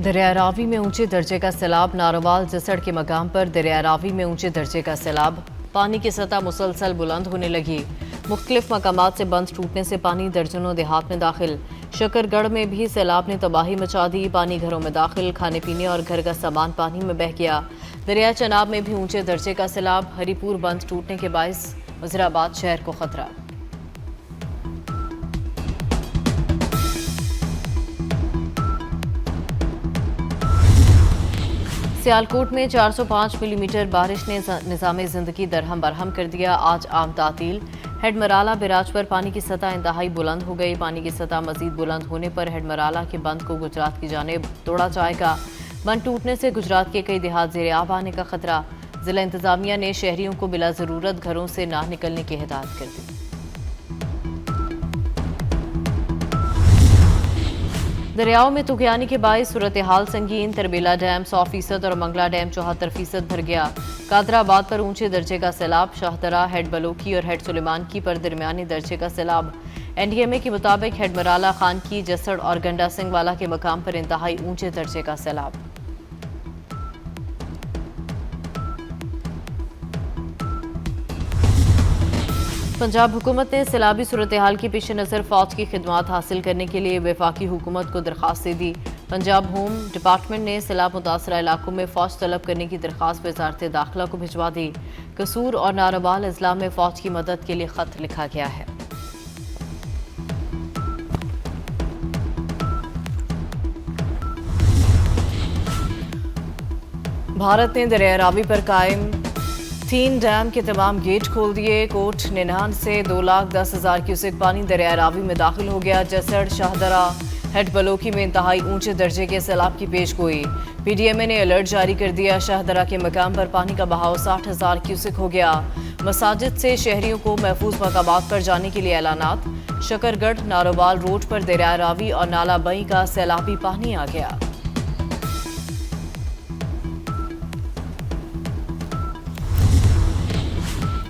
دریا راوی میں اونچے درجے کا سیلاب، ناروال جسڑ کے مقام پر دریا راوی میں اونچے درجے کا سیلاب، پانی کی سطح مسلسل بلند ہونے لگی۔ مختلف مقامات سے بند ٹوٹنے سے پانی درجنوں دیہات میں داخل۔ شکر گڑھ میں بھی سیلاب نے تباہی مچا دی، پانی گھروں میں داخل، کھانے پینے اور گھر کا سامان پانی میں بہہ گیا۔ دریا چناب میں بھی اونچے درجے کا سیلاب، ہری پور بند ٹوٹنے کے باعث وزیرآباد شہر کو خطرہ۔ سیالکوٹ میں 405 ملی میٹر بارش نے نظام زندگی درہم برہم کر دیا۔ آج عام تعطیل۔ ہیڈ مرالہ بیراج پر پانی کی سطح انتہائی بلند ہو گئی۔ پانی کی سطح مزید بلند ہونے پر ہیڈ مرالہ کے بند کو گجرات کی جانب توڑا جائے گا۔ بند ٹوٹنے سے گجرات کے کئی دیہات زیر آب آنے کا خطرہ۔ ضلع انتظامیہ نے شہریوں کو بلا ضرورت گھروں سے نہ نکلنے کی ہدایت کر دی۔ دریاؤں میں طغیانی کے باعث صورتحال سنگین، تربیلا ڈیم 100% اور منگلا ڈیم 74% بھر گیا۔ قادر آباد پر اونچے درجے کا سیلاب، شاہدرہ، ہیڈ بلوکی اور ہیڈ سلیمان کی پر درمیانی درجے کا سیلاب۔ NDMA کے مطابق ہیڈ مرالہ، خان کی، جسڑ اور گنڈا سنگھ والا کے مقام پر انتہائی اونچے درجے کا سیلاب۔ پنجاب حکومت نے سیلابی صورتحال کے پیش نظر فوج کی خدمات حاصل کرنے کے لیے وفاقی حکومت کو درخواست دے دی۔ پنجاب ہوم ڈپارٹمنٹ نے سیلاب متاثرہ علاقوں میں فوج طلب کرنے کی درخواست وزارت داخلہ کو بھجوا دی۔ قصور اور ناروال اضلاع میں فوج کی مدد کے لیے خط لکھا گیا ہے۔ بھارت نے دریا راوی پر قائم 3 ڈیم کے تمام گیٹ کھول دیے۔ کوٹ ننان سے 2,10,000 کیوسک پانی دریا راوی میں داخل ہو گیا۔ جسڑ، شاہدرہ، ہیڈ بلوکی میں انتہائی اونچے درجے کے سیلاب کی پیش گوئی۔ PDMA نے الرٹ جاری کر دیا۔ شاہدرہ کے مقام پر پانی کا بہاؤ 60,000 کیوسک ہو گیا۔ مساجد سے شہریوں کو محفوظ مقامات پر جانے کے لیے اعلانات۔ شکر گڑھ ناروال روڈ پر دریا راوی اور نالہ بئی کا سیلابی پانی آ گیا۔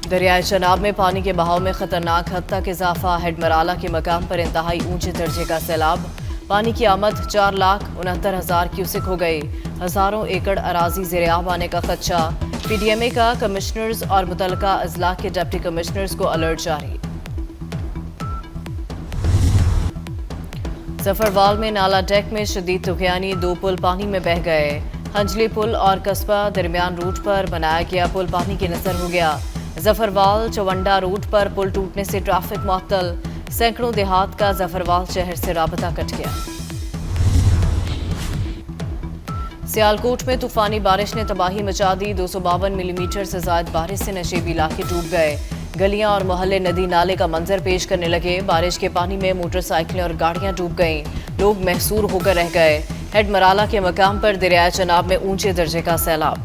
دریائے چناب میں پانی کے بہاؤ میں خطرناک حد تک اضافہ۔ ہیڈ مرالہ کے مقام پر انتہائی اونچے درجے کا سیلاب، پانی کی آمد 4,69,000 کیوسک ہو گئی۔ ہزاروں ایکڑ اراضی زیر آب آنے کا خدشہ۔ PDMA کا کمشنرز اور متعلقہ اضلاع کے ڈپٹی کمشنرز کو الرٹ جاری۔ ظفروال میں نالہ ڈیک میں شدید طغیانی، 2 پل پانی میں بہہ گئے۔ ہنجلی پل اور قصبہ درمیان روٹ پر بنایا گیا پل پانی کی نظر ہو گیا۔ ظفروال چونڈا روٹ پر پل ٹوٹنے سے ٹریفک معطل، سینکڑوں دیہات کا ظفروال شہر سے رابطہ کٹ گیا۔ سیالکوٹ میں طوفانی بارش نے تباہی مچا دی، 252 ملی میٹر سے زائد بارش سے نشیبی علاقے ڈوب گئے۔ گلیاں اور محلے ندی نالے کا منظر پیش کرنے لگے۔ بارش کے پانی میں موٹر سائیکلیں اور گاڑیاں ڈوب گئیں، لوگ محصور ہو کر رہ گئے۔ ہیڈ مرالہ کے مقام پر دریائے چناب میں اونچے درجے کا سیلاب۔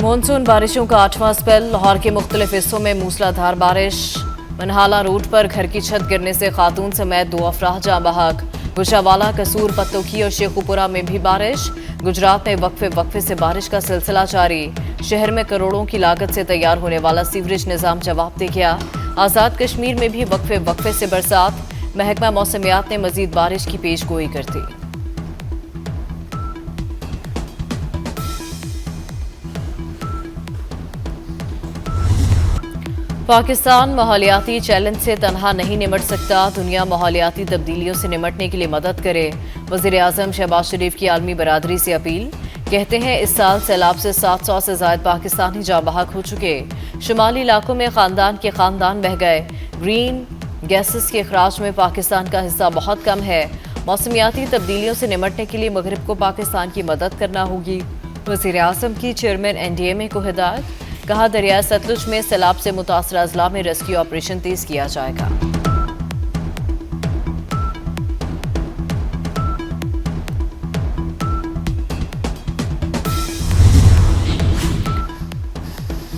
مونسون بارشوں کا 8واں سپیل، لاہور کے مختلف حصوں میں موسلادھار بارش۔ منہالہ روڈ پر گھر کی چھت گرنے سے خاتون سمیت 2 افراد جاں بحق۔ گوجرانوالہ، قصور، پتوکی اور شیخوپورہ میں بھی بارش۔ گجرات میں وقفے سے بارش کا سلسلہ جاری۔ شہر میں کروڑوں کی لاگت سے تیار ہونے والا سیوریج نظام جواب دے گیا۔ آزاد کشمیر میں بھی وقفے سے برسات۔ محکمہ موسمیات نے مزید بارش کی پیش گوئی کر دی۔ پاکستان ماحولیاتی چیلنج سے تنہا نہیں نمٹ سکتا، دنیا ماحولیاتی تبدیلیوں سے نمٹنے کے لیے مدد کرے۔ وزیر اعظم شہباز شریف کی عالمی برادری سے اپیل۔ کہتے ہیں اس سال سیلاب سے 700 سے زائد پاکستانی جاں بحق ہو چکے۔ شمالی علاقوں میں خاندان کے خاندان بہہ گئے۔ گرین گیسز کے اخراج میں پاکستان کا حصہ بہت کم ہے۔ موسمیاتی تبدیلیوں سے نمٹنے کے لیے مغرب کو پاکستان کی مدد کرنا ہوگی۔ وزیر اعظم کی چیئرمین NDMA کو ہدایت۔ کہا دریائے ستلج میں سیلاب سے متاثرہ اضلاع میں ریسکیو آپریشن تیز کیا جائے گا۔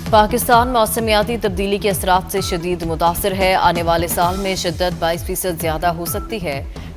پاکستان موسمیاتی تبدیلی کے اثرات سے شدید متاثر ہے۔ آنے والے سال میں شدت 22% زیادہ ہو سکتی ہے۔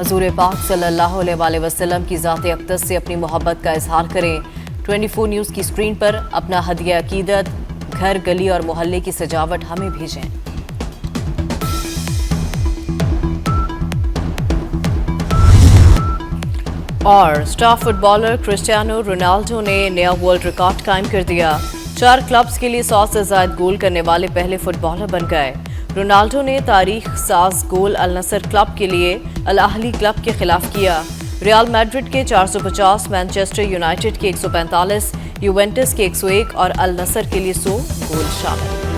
حضور پاک صلی اللہ علیہ وسلم کی ذات اقدس سے اپنی محبت کا اظہار کریں۔ 24 نیوز کی اسکرین پر اپنا ہدیہ عقیدت، گھر، گلی اور محلے کی سجاوٹ ہمیں بھیجیں۔ اور star footballer Cristiano Ronaldo نے نیا ورلڈ ریکارڈ قائم کر دیا۔ 4 کلبز کے لیے 100 سے زائد گول کرنے والے پہلے فٹ بالر بن گئے۔ رونالڈو نے تاریخ ساز گول النصر کلب کے لیے الاہلی کلب کے خلاف کیا۔ ریال میڈرڈ کے 450، مانچسٹر یونائیٹڈ کے 145، یوونٹس کے 101 اور النصر کے لیے 100 گول شامل۔